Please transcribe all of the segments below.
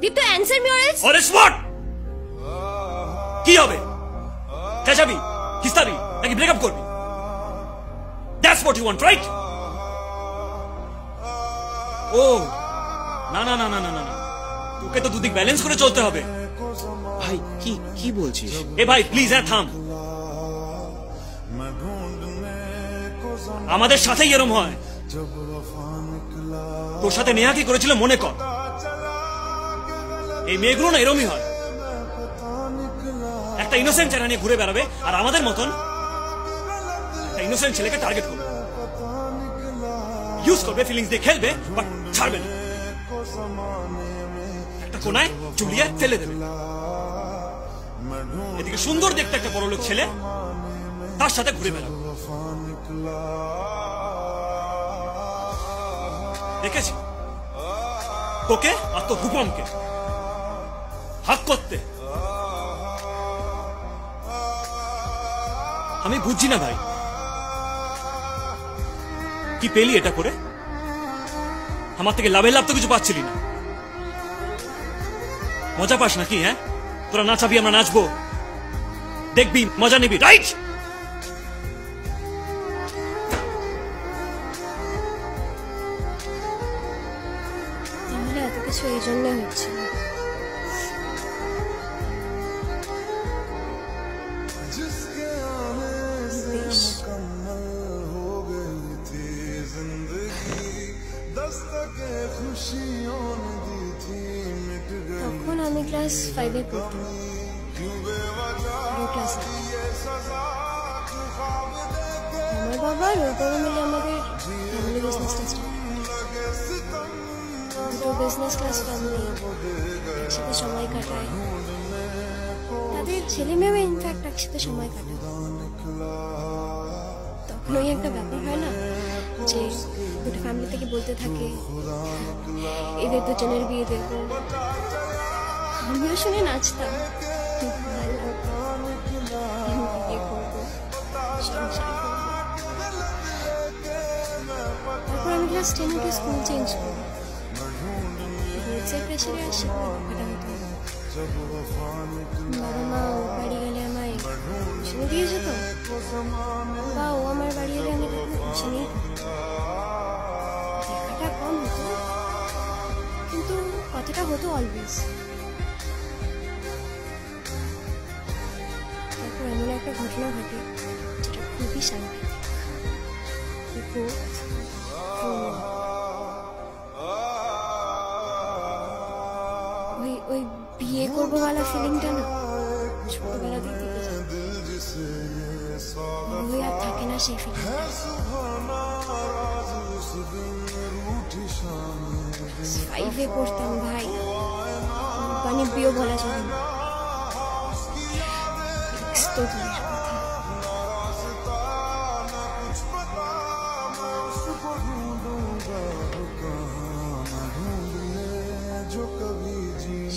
Deepto answer me or else. Or else what? কি হবে? চেঁচাবি, কিস্তাবি নাকি ব্রেকআপ করবি? That's what you want, right? ও না না না না না না, তোকে তো দুদিক ব্যালেন্স করে চলতে হবে। ভাই কি কি বলছিস? এ ভাই প্লিজ, থাম। আমাদের সাথেই এরম হয়। তোর সাথে নেহা কি করেছিল মনে কর। এই মেয়েগুলো না এরমই হয়, একটা ইনোসেন্ট চেহারা নিয়ে ঘুরে বেড়াবে আর আমাদের মতন একটা ইনোসেন্ট ছেলেকে টার্গেট করবে, ইউজ করবে, ফিলিংস দিয়ে খেলবে, বাট ছাড়বে না। একটা কোনায় চুলিয়ে ফেলে দেবে। এদিকে সুন্দর দেখতে একটা বড়লোক ছেলে তার সাথে ঘুরে বেড়াবে। দেখেছি তোকে আর তোর রূপমকে হাত করতে। আমি বুঝছি না ভাই, কি পেলি এটা করে? আমার থেকে লাভের লাভ তো কিছু পাচ্ছিলি না। মজা পাস নাকি? হ্যাঁ, তোরা নাচাবি, আমরা নাচবো, দেখবি, মজা নিবি, রাইট? তাহলে এত কিছু এই জন্য হচ্ছিল। তখন আমি ক্লাস 5-এ পড়তাম। আমার বাবা আর ওর বাবা মিলে আমাদের ফ্যামিলি বিজনেসটা স্টার্ট। দুটো বিজনেস ক্লাস ফ্যামিলি একসাথে সময় কাটায়, তাদের ছেলে মেয়েও ইনফ্যাক্ট একসাথে সময় কাটায়। তখন ওই একটা ব্যাপার হয় না যে দুটো ফ্যামিলি থেকে বলতে থাকে এদের দুজনের বিয়ে দেবো। আমিও শুনে নাচতাম, তারপর আমি ক্লাস 10 উঠে স্কুল চেঞ্জ করি। প্রেশারে আসি বাবা মা ওর বাড়ি গেলে আমায় শুনে দিয়ে যেত, বা ও আমার বাড়ি এলে আমি শুনি দেখাটা কম হতো, কিন্তু কথাটা হতো অলওয়েজ। তারপর এমন একটা ঘটনা ঘটে যেটা খুবই সাংঘাতিক। ওই বিয়ে করবো বলা ফিলিংটা না ছোটবেলা থেকে ওই আর থাকে না সেই ফিলিংটা। 5-এ পড়তাম ভাই, মানে বিয়ে বলা যাবে না, তো দূরের কথা।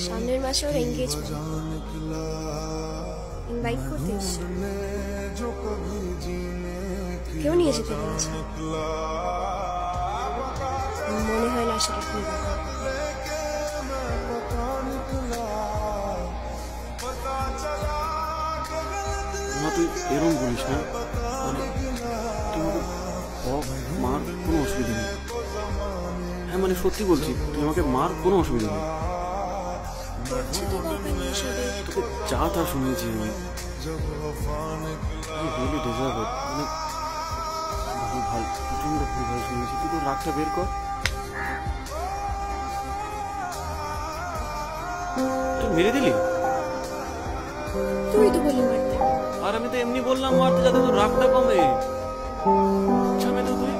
সামনের মাসে ওর এনগেজমেন্ট, ইনভাইট করতে এসেছে, কেউ নিয়ে যেতে পেরেছে, মনে হয় না সেটা কি তুই এরম বলিস না, মানে মার কোনো অসুবিধা নেই। হ্যাঁ মানে সত্যি বলছি, তুই আমাকে মার কোনো অসুবিধা নেই। তোকে যা তা শুনেছি আমি, রিয়েলি ডিজার্ভ ইট। মানে ভুল ভাল, প্রচন্ড ভুল ভাল শুনেছি। তুই তো রাগটা বের কর। তুই মেরে দিলি? তুই তো বলি মারতে, আর আমি তো এমনি বললাম মারতে, যাতে তোর রাগটা কমে। ছামে তো তুই